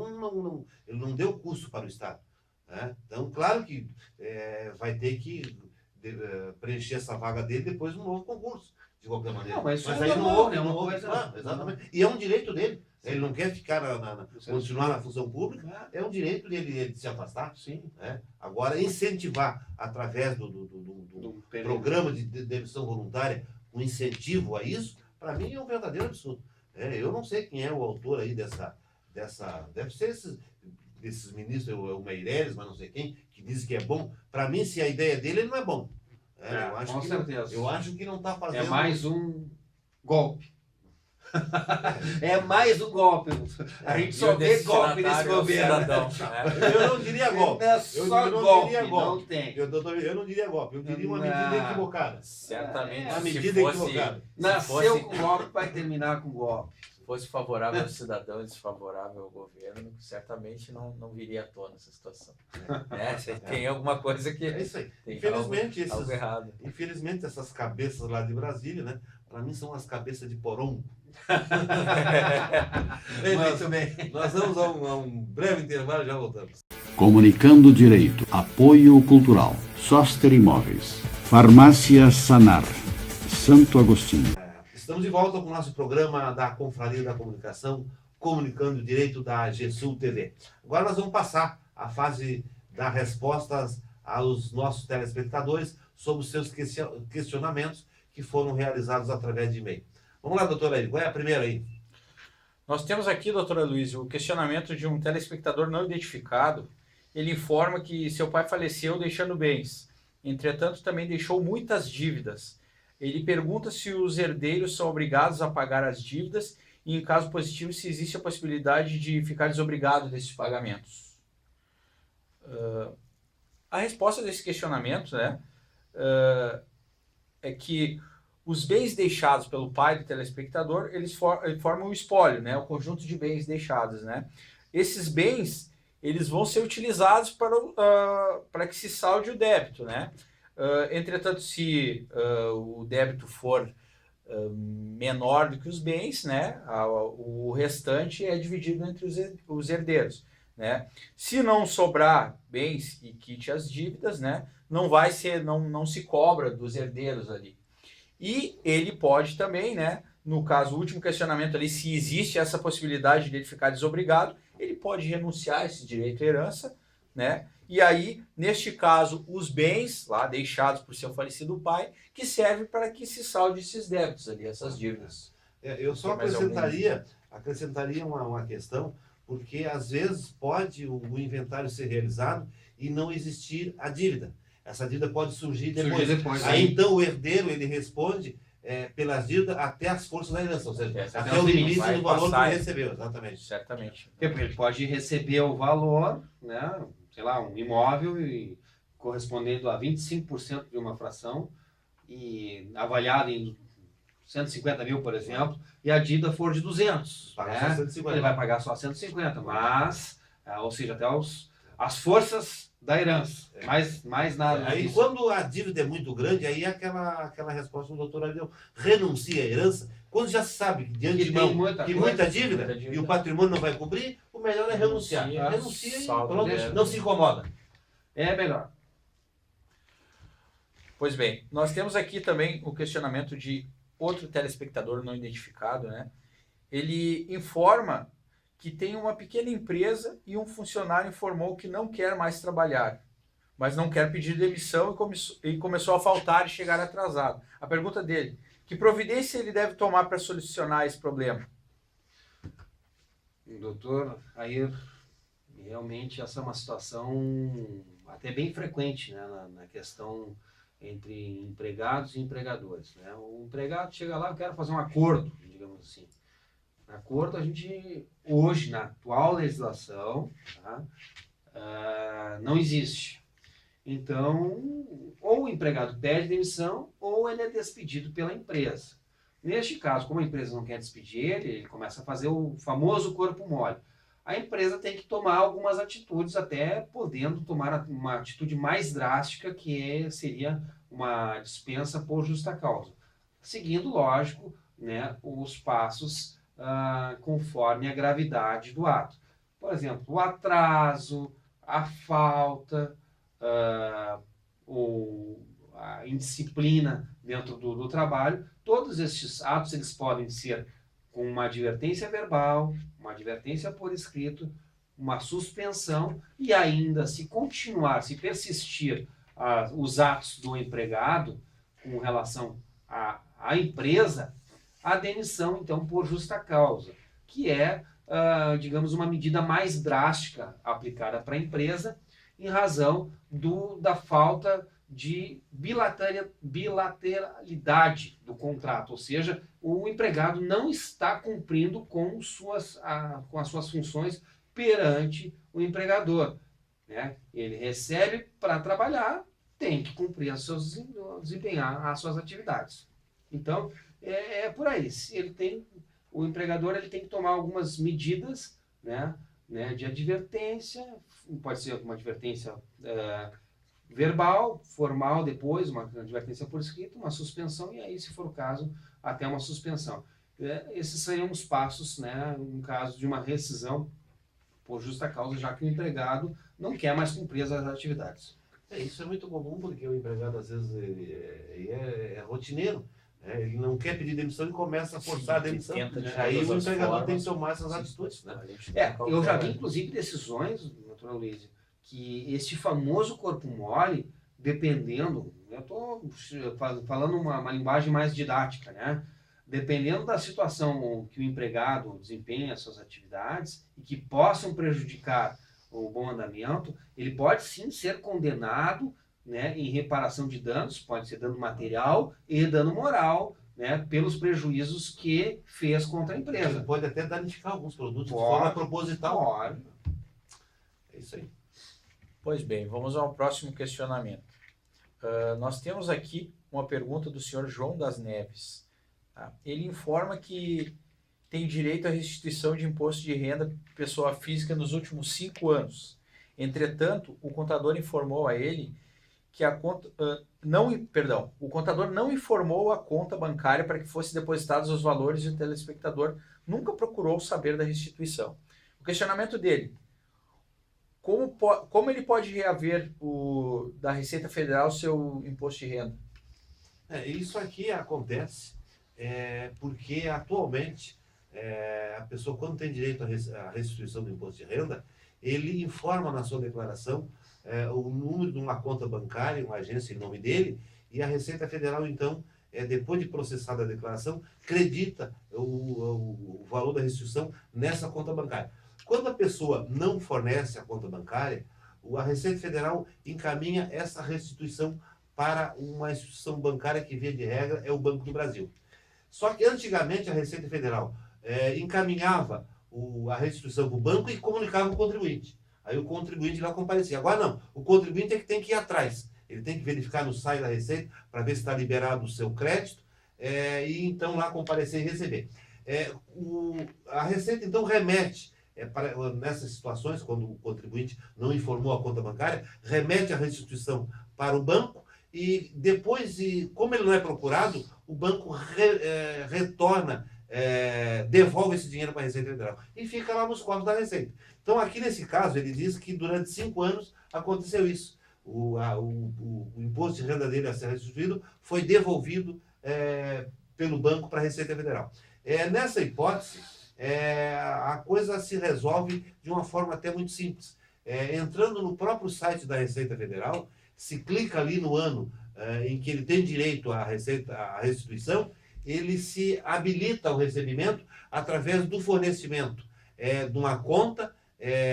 não deu custo para o Estado. Né? Então, claro que vai ter que preencher essa vaga dele depois de um novo concurso, de qualquer maneira. Não, mas aí normal, não houve, né? não Uma houve. coisa... Exatamente. E é um direito dele. Ele não quer ficar continuar na função pública, é um direito dele de se afastar. Sim. Né? Agora, incentivar através do programa de demissão voluntária, um incentivo a isso, para mim é um verdadeiro absurdo. Eu não sei quem é o autor aí dessa deve ser desses ministros, o Meirelles, mas não sei quem, que diz que é bom. Para mim, se a ideia dele, ele não é bom. Com certeza. Eu acho que não está fazendo... É mais um golpe. É mais um golpe. A gente só vê golpe nesse governo. Eu não diria golpe. Não é só golpe, não tem. Eu não diria golpe, eu diria uma medida equivocada. Certamente, Uma medida equivocada. Nasceu com golpe, vai terminar com golpe. Se fosse favorável ao cidadão e desfavorável ao governo, certamente não viria à tona essa situação. Tem alguma coisa que... É isso aí. Tem Infelizmente, errado. Infelizmente, essas cabeças lá de Brasília, né? Para mim são as cabeças de porongo. Muito bem. Nós vamos a um breve intervalo e já voltamos. Comunicando Direito. Apoio Cultural. Soster Imóveis. Farmácia Sanar. Santo Agostinho. Estamos de volta com o nosso programa da Confraria da Comunicação, Comunicando Direito da GSUL TV. Agora nós vamos passar a fase das respostas aos nossos telespectadores sobre os seus questionamentos que foram realizados através de e-mail. Vamos lá, doutora Eli, qual é a primeira aí? Nós temos aqui, doutora Luiz, o questionamento de um telespectador não identificado. Ele informa que seu pai faleceu deixando bens. Entretanto, também deixou muitas dívidas. Ele pergunta se os herdeiros são obrigados a pagar as dívidas e, em caso positivo, se existe a possibilidade de ficar desobrigado desses pagamentos. A resposta desse questionamento, né, é que os bens deixados pelo pai do telespectador, eles formam o espólio, né, o conjunto de bens deixados, né. Esses bens, eles vão ser utilizados para que se salde o débito, né. Entretanto, se o débito for menor do que os bens, né, o restante é dividido entre os herdeiros, né. Se não sobrar bens que quite as dívidas, né, não se cobra dos herdeiros ali. E ele pode também, né, no caso, o último questionamento ali, se existe essa possibilidade de ele ficar desobrigado, ele pode renunciar a esse direito à herança, né? E aí, neste caso, os bens lá deixados por seu falecido pai, que servem para que se salde esses débitos ali, essas dívidas. Eu só acrescentaria uma questão, porque às vezes pode o inventário ser realizado e não existir a dívida. Essa dívida pode surgir depois. Aí então o herdeiro ele responde pelas dívidas até as forças da herança, ou seja, até o limite do valor que ele recebeu, exatamente. Certamente. Ele pode receber o valor, né, sei lá, um imóvel correspondendo a 25% de uma fração e avaliado em 150 mil, por exemplo, e a dívida for de 200. Paga só 150. Ele vai pagar só 150, mas, ou seja, até as forças da herança, mais nada. Aí quando a dívida é muito grande, aí é aquela resposta do doutor deu, renuncia à herança, quando já se sabe de antemão que muita dívida e o patrimônio não vai cobrir, o melhor é renunciar. Renuncia e pronto, não se incomoda. É melhor. Pois bem, nós temos aqui também o questionamento de outro telespectador não identificado, né? Ele informa que tem uma pequena empresa e um funcionário informou que não quer mais trabalhar, mas não quer pedir demissão e começou a faltar e chegar atrasado. A pergunta dele, que providência ele deve tomar para solucionar esse problema? Doutor Air, realmente essa é uma situação até bem frequente, né, na questão entre empregados e empregadores, né? O empregado chega lá, eu quero fazer um acordo, digamos assim. Acordo, a gente, hoje, na atual legislação, tá, não existe. Então, ou o empregado pede demissão, ou ele é despedido pela empresa. Neste caso, como a empresa não quer despedir ele começa a fazer o famoso corpo mole. A empresa tem que tomar algumas atitudes, até podendo tomar uma atitude mais drástica, que seria uma dispensa por justa causa. Seguindo, lógico, né, os passos conforme a gravidade do ato. Por exemplo, o atraso, a falta, a indisciplina dentro do trabalho, todos estes atos eles podem ser com uma advertência verbal, uma advertência por escrito, uma suspensão e ainda, se continuar, se persistir os atos do empregado com relação à empresa, a demissão, então, por justa causa, que é, digamos, uma medida mais drástica aplicada para a empresa em razão da falta de bilateralidade do contrato, ou seja, o empregado não está cumprindo com as suas funções perante o empregador, né? Ele recebe para trabalhar, tem que cumprir desempenhar as suas atividades. Então, é por aí. O empregador ele tem que tomar algumas medidas, né, de advertência, pode ser uma advertência verbal, formal depois, uma advertência por escrito, uma suspensão e aí, se for o caso, até uma suspensão. Esses seriam os passos, né, no caso de uma rescisão por justa causa, já que o empregado não quer mais cumprir as atividades. Isso é muito comum, porque o empregado, às vezes, é rotineiro. Ele não quer pedir demissão e começa a forçar a demissão. Aí o empregador tem que tomar essas atitudes. Né? Eu já vi, inclusive, decisões, doutora Luísa, que esse famoso corpo mole, dependendo, eu estou falando uma linguagem mais didática, né? Dependendo da situação que o empregado desempenha as suas atividades e que possam prejudicar o bom andamento, ele pode sim ser condenado, né, em reparação de danos, pode ser dano material e dano moral, né, pelos prejuízos que fez contra a empresa. Ele pode até danificar alguns produtos de forma proposital. Pode. É isso aí. Pois bem, vamos ao próximo questionamento. Nós temos aqui uma pergunta do senhor João das Neves. Tá? Ele informa que tem direito à restituição de imposto de renda pessoa física nos últimos 5 anos. Entretanto, o contador informou a ele que a conta o contador não informou a conta bancária para que fossem depositados os valores e o telespectador nunca procurou saber da restituição. O questionamento dele: como ele pode reaver da Receita Federal o seu imposto de renda? Isso aqui acontece porque atualmente a pessoa, quando tem direito à restituição do imposto de renda, ele informa na sua declaração o número de uma conta bancária, uma agência em nome dele, e a Receita Federal, então, depois de processada a declaração, credita o valor da restituição nessa conta bancária. Quando a pessoa não fornece a conta bancária, a Receita Federal encaminha essa restituição para uma instituição bancária que, via de regra, é o Banco do Brasil. Só que antigamente a Receita Federal encaminhava a restituição para o banco e comunicava o contribuinte. Aí o contribuinte lá comparecia. Agora não, o contribuinte tem que ir atrás. Ele tem que verificar no site da Receita para ver se está liberado o seu crédito e então lá comparecer e receber. A Receita então remete, nessas situações, quando o contribuinte não informou a conta bancária, remete a restituição para o banco e depois, como ele não é procurado, o banco retorna, devolve esse dinheiro para a Receita Federal e fica lá nos cofres da Receita. Então, aqui nesse caso, ele diz que durante 5 anos aconteceu isso. O imposto de renda dele a ser restituído foi devolvido pelo banco para a Receita Federal. Nessa hipótese, a coisa se resolve de uma forma até muito simples. Entrando no próprio site da Receita Federal, se clica ali no ano em que ele tem direito à restituição, ele se habilita ao recebimento através do fornecimento de uma conta,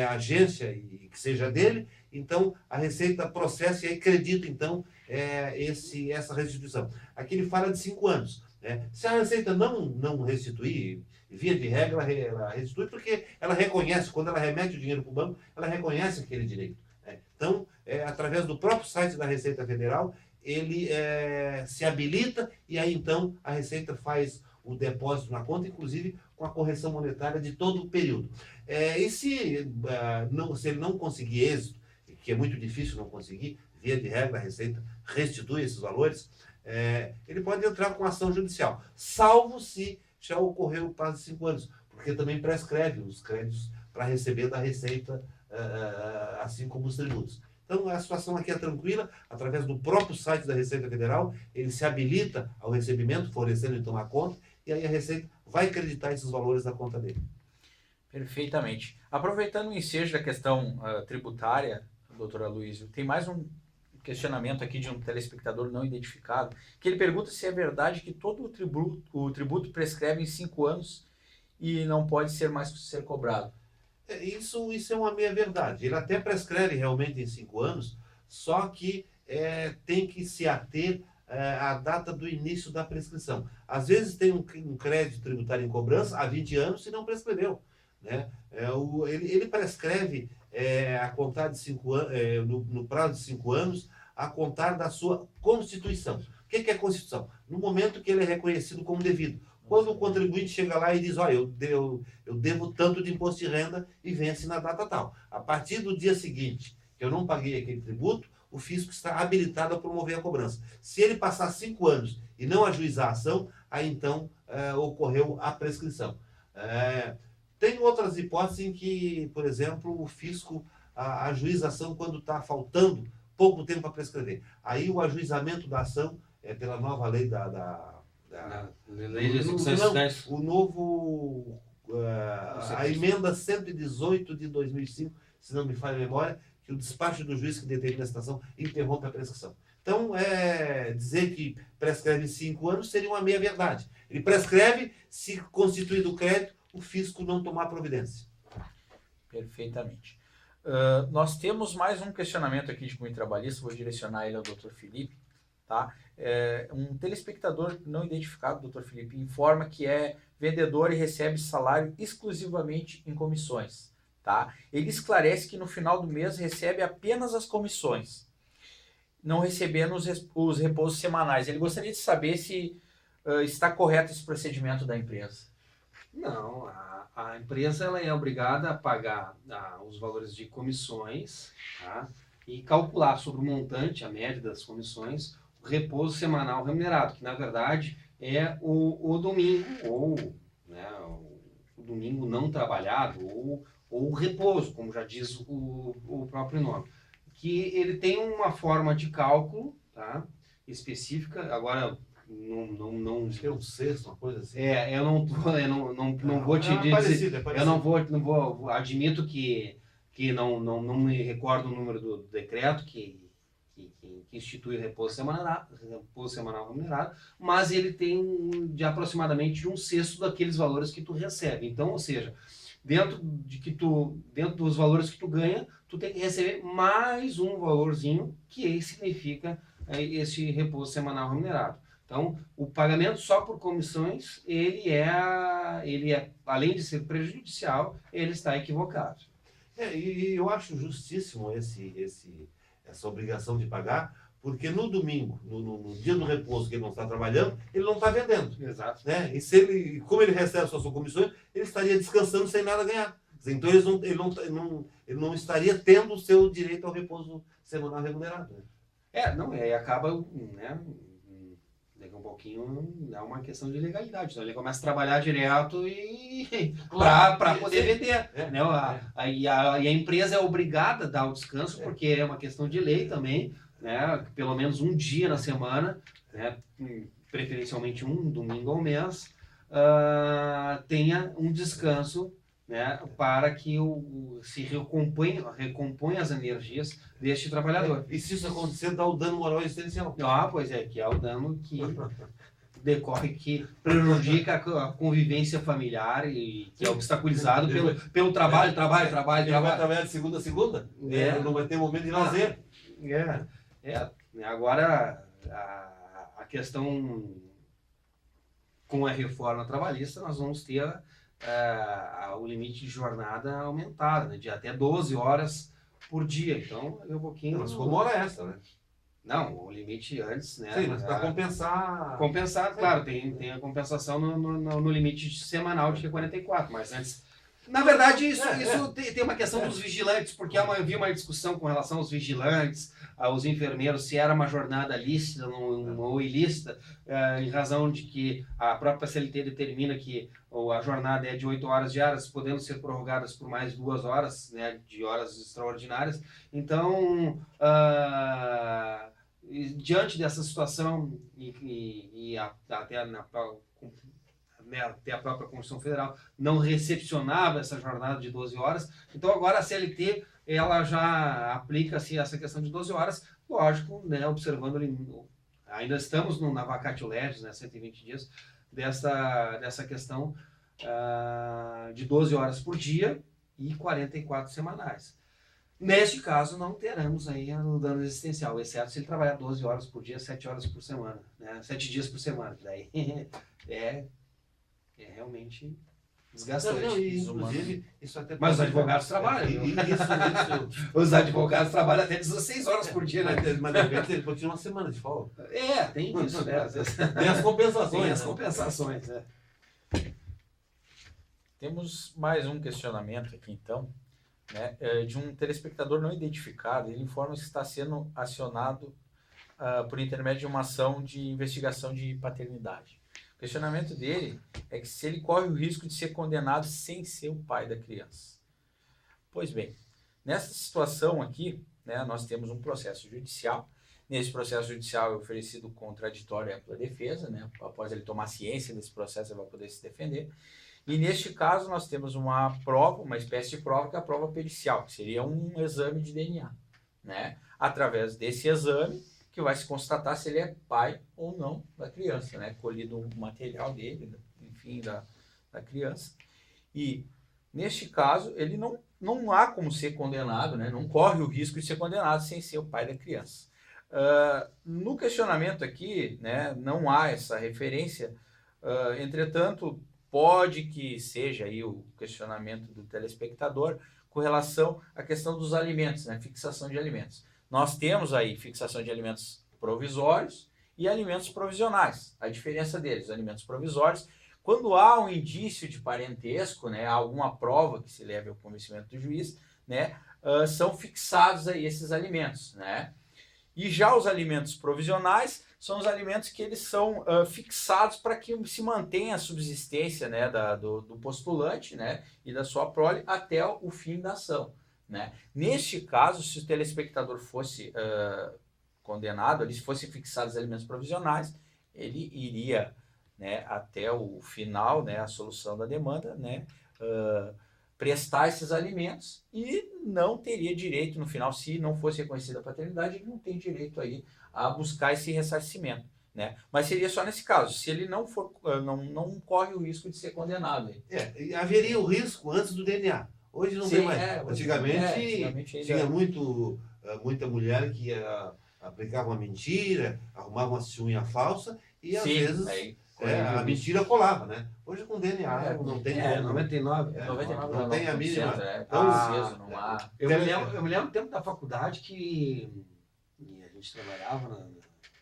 agência e que seja dele, então a Receita processa e acredita, então, essa restituição. Aqui ele fala de 5 anos. Né? Se a Receita não restituir, via de regra, ela restitui porque ela reconhece, quando ela remete o dinheiro para o banco, ela reconhece aquele direito. Né? Então, através do próprio site da Receita Federal, ele se habilita e aí então a Receita faz o depósito na conta, inclusive com a correção monetária de todo o período. E se ele não conseguir êxito, que é muito difícil não conseguir, via de regra a Receita restitui esses valores, ele pode entrar com ação judicial, salvo se já ocorreu o prazo de 5 anos, porque também prescreve os créditos para receber da Receita, assim como os tributos. Então, a situação aqui é tranquila, através do próprio site da Receita Federal, ele se habilita ao recebimento, fornecendo então a conta, e aí a Receita vai acreditar esses valores na conta dele. Perfeitamente. Aproveitando o ensejo da questão tributária, doutor Aloysio, tem mais um questionamento aqui de um telespectador não identificado, que ele pergunta se é verdade que todo o tributo prescreve em 5 anos e não pode ser mais ser cobrado. Isso é uma meia-verdade. Ele até prescreve realmente em 5 anos, só que tem que se ater à data do início da prescrição. Às vezes tem um crédito tributário em cobrança há 20 anos e não prescreveu. Né? Ele prescreve a contar de 5 anos, no prazo de 5 anos, a contar da sua constituição. O que é Constituição? No momento que ele é reconhecido como devido. Quando o contribuinte chega lá e diz, eu devo tanto de imposto de renda e vence na data tal. A partir do dia seguinte que eu não paguei aquele tributo, o fisco está habilitado a promover a cobrança. Se ele passar 5 anos e não ajuizar a ação, aí então ocorreu a prescrição. Tem outras hipóteses em que, por exemplo, o fisco ajuiza a ação quando está faltando pouco tempo para prescrever. Aí o ajuizamento da ação, pela nova lei lei de execução fiscais. A emenda 118 de 2005, se não me falha a memória, que o despacho do juiz que determina a situação interrompe a prescrição. Então, dizer que prescreve em 5 anos seria uma meia-verdade. Ele prescreve se constituído o crédito, o fisco não tomar providência. Perfeitamente. Nós temos mais um questionamento aqui de cunho trabalhista, vou direcionar ele ao Dr. Felipe. Tá? Um telespectador não identificado, Dr. Felipe, informa que é vendedor e recebe salário exclusivamente em comissões. Tá? Ele esclarece que no final do mês recebe apenas as comissões, não recebendo os repousos semanais. Ele gostaria de saber se está correto esse procedimento da empresa. Não, a empresa ela é obrigada a pagar os valores de comissões, tá? E calcular sobre o montante, a média das comissões, o repouso semanal remunerado, que na verdade é o domingo, ou né, o domingo não trabalhado, ou o repouso, como já diz o próprio nome. Que ele tem uma forma de cálculo, tá, específica, agora não Acho que é um sexto, uma coisa assim. eu não vou te dizer, parecido. eu não vou, admito que não me recordo o número do decreto que institui o repouso semanal remunerado, mas ele tem de aproximadamente 1/6 daqueles valores que tu recebe. Então, ou seja, dentro dos valores que tu ganha, tu tem que receber mais um valorzinho que significa esse repouso semanal remunerado. Então, o pagamento só por comissões, ele é, além de ser prejudicial, ele está equivocado. E eu acho justíssimo essa obrigação de pagar, porque no domingo, no dia do repouso que ele não está trabalhando, ele não está vendendo. Exato. Né? E como ele recebe suas comissões, ele estaria descansando sem nada ganhar. Então ele não estaria tendo o seu direito ao repouso semanal remunerado. Né? E acaba, né, daqui um pouquinho é uma questão de legalidade. Então ele começa a trabalhar direto para poder vender. Né? E a empresa é obrigada a dar o descanso, porque é uma questão de lei também, né? Pelo menos um dia na semana, né? Preferencialmente um domingo ao mês, tenha um descanso, né? Para que se recomponha as energias deste trabalhador. E se isso acontecer, dá o dano moral existencial. Pois é, que é o dano que decorre que prejudica a convivência familiar e que é obstaculizado pelo trabalho. Ele vai trabalhar de segunda a segunda, não vai ter momento de lazer. Agora, a questão com a reforma trabalhista, nós vamos ter o limite de jornada aumentado, né, de até 12 horas por dia. Então, é um pouquinho... Mas como hora extra, né? Não, o limite antes, né? Sim, mas para compensar... Compensar, claro, tem a compensação no limite semanal de 44, mas antes... Na verdade, isso tem uma questão dos vigilantes, porque havia uma discussão com relação aos vigilantes, aos enfermeiros, se era uma jornada lícita ou ilícita, em razão de que a própria CLT determina que a jornada é de 8 horas diárias, podendo ser prorrogadas por mais 2 horas, né, de horas extraordinárias. Então, diante dessa situação e até a própria Constituição Federal não recepcionava essa jornada de 12 horas. Então agora a CLT ela já aplica assim, essa questão de 12 horas, lógico, né, observando ali, ainda estamos na vacatio legis, né, 120 dias, dessa questão de 12 horas por dia e 44 semanais. Neste caso, não teremos aí o dano existencial, exceto se ele trabalhar 12 horas por dia, 7 horas por semana, né, 7 dias por semana, daí é realmente desgastante. Inclusive, isso até... Mas os advogados trabalham. Os advogados trabalham até 16 horas por dia, né? Mas de repente ele pode tirar uma semana de folga. Tem isso, né? Tem as compensações. Tem as compensações, né? Temos mais um questionamento aqui, então, né, de um telespectador não identificado. Ele informa que está sendo acionado por intermédio de uma ação de investigação de paternidade. O questionamento dele é que se ele corre o risco de ser condenado sem ser o pai da criança. Pois bem, nessa situação aqui, né, nós temos um processo judicial. Nesse processo judicial é oferecido contraditório e ampla defesa, né? Após ele tomar ciência desse processo, ele vai poder se defender. E neste caso nós temos uma prova, uma espécie de prova, que é a prova pericial, que seria um exame de DNA, né? Através desse exame que vai se constatar se ele é pai ou não da criança, né? Colhido o material dele, enfim, da criança. E neste caso ele não há como ser condenado, né? Não corre o risco de ser condenado sem ser o pai da criança. No questionamento aqui, né, não há essa referência, entretanto, pode que seja aí o questionamento do telespectador com relação à questão dos alimentos, né, fixação de alimentos. Nós temos aí fixação de alimentos provisórios e alimentos provisionais. A diferença deles, alimentos provisórios, quando há um indício de parentesco, né, alguma prova que se leve ao convencimento do juiz, né, são fixados aí esses alimentos, né? E já os alimentos provisionais são os alimentos que eles são fixados para que se mantenha a subsistência, né, do postulante, né, e da sua prole até o fim da ação, né? Neste caso, se o telespectador fosse condenado, ali, se fossem fixados alimentos provisionais, ele iria, né, até o final, né, a solução da demanda, né, prestar esses alimentos e não teria direito, no final, se não fosse reconhecida a paternidade, ele não tem direito aí a buscar esse ressarcimento, né? Mas seria só nesse caso, se ele não for, não corre o risco de ser condenado. Haveria o risco antes do DNA. Hoje não tem mais. Antigamente tinha muita mulher que aplicava uma mentira, arrumava uma unha falsa e às vezes a mentira colava, né? Hoje com DNA não tem como. 99. Não tem a mínima. Eu me lembro do tempo da faculdade que a gente trabalhava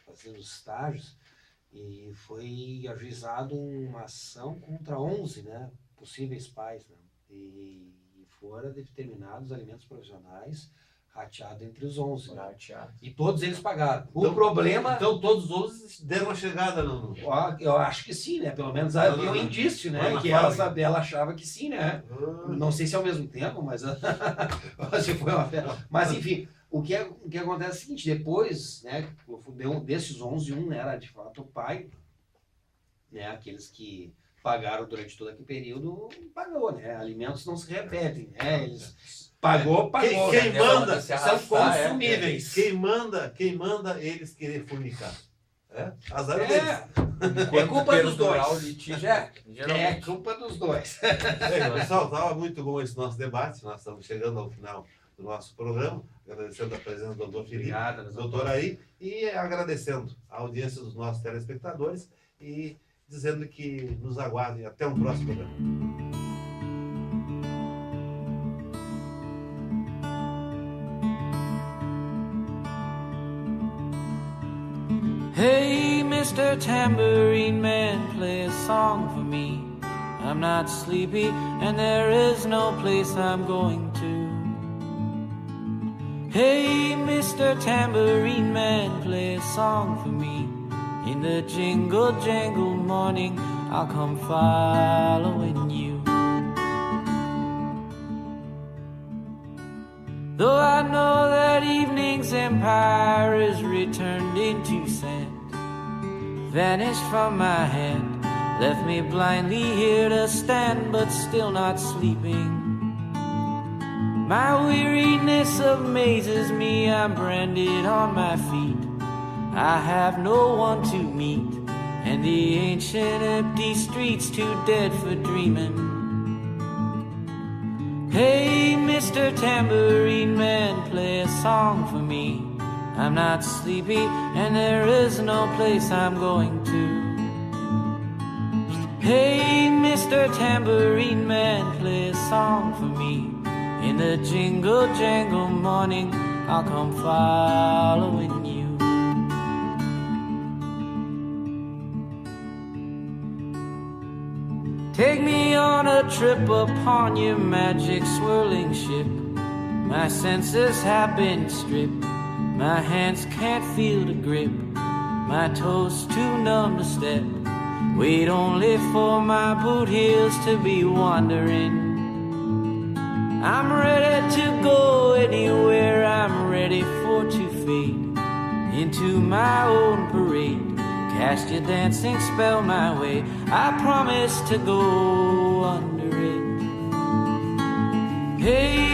fazendo estágios e foi ajuizado uma ação contra 11, né, possíveis pais, né? E foram determinados alimentos provisionais rateado entre os 11. Né? E todos eles pagaram. O problema... Então todos os 11 deram uma chegada no... Eu acho que sim, né? Pelo menos havia um indício, né? Que ela achava que sim, né? Não sei se ao mesmo tempo, mas... se foi uma... Mas enfim, o que acontece é o seguinte, depois, né? Desses 11, um era de fato o pai, né? Aqueles que pagaram durante todo aquele período, pagou, né? Alimentos não se repetem, né? Eles... Pagou. Quem manda são consumíveis. Quem manda eles querer fornicar? Azar deles. É culpa dos perdurar dois. o litígio, É geralmente. culpa dos dois. Bem, pessoal, estava muito bom esse nosso debate. Nós estamos chegando ao final do nosso programa. Agradecendo a presença do doutor Felipe, Obrigado, doutor aí, e agradecendo a audiência dos nossos telespectadores e dizendo que nos aguardem até um próximo programa. Hey, Mr. Tambourine Man, play a song for me. I'm not sleepy, and there is no place I'm going to. Hey, Mr. Tambourine Man, play a song for me. In the jingle jangle morning, I'll come following you. Though I know that evening's empire is returned into sand, vanished from my hand, left me blindly here to stand, but still not sleeping. My weariness amazes me, I'm branded on my feet. I have no one to meet, and the ancient empty streets too dead for dreaming. Hey, Mr. Tambourine Man, play a song for me. I'm not sleepy, and there is no place I'm going to. Hey, Mr. Tambourine Man, play a song for me. In the jingle jangle morning, I'll come following you. Take me on a trip upon your magic swirling ship. My senses have been stripped, my hands can't feel the grip, my toes too numb to step. Wait only for my boot heels to be wandering. I'm ready to go anywhere, I'm ready for to fade into my own parade. Cast your dancing spell my way, I promise to go under it. Hey,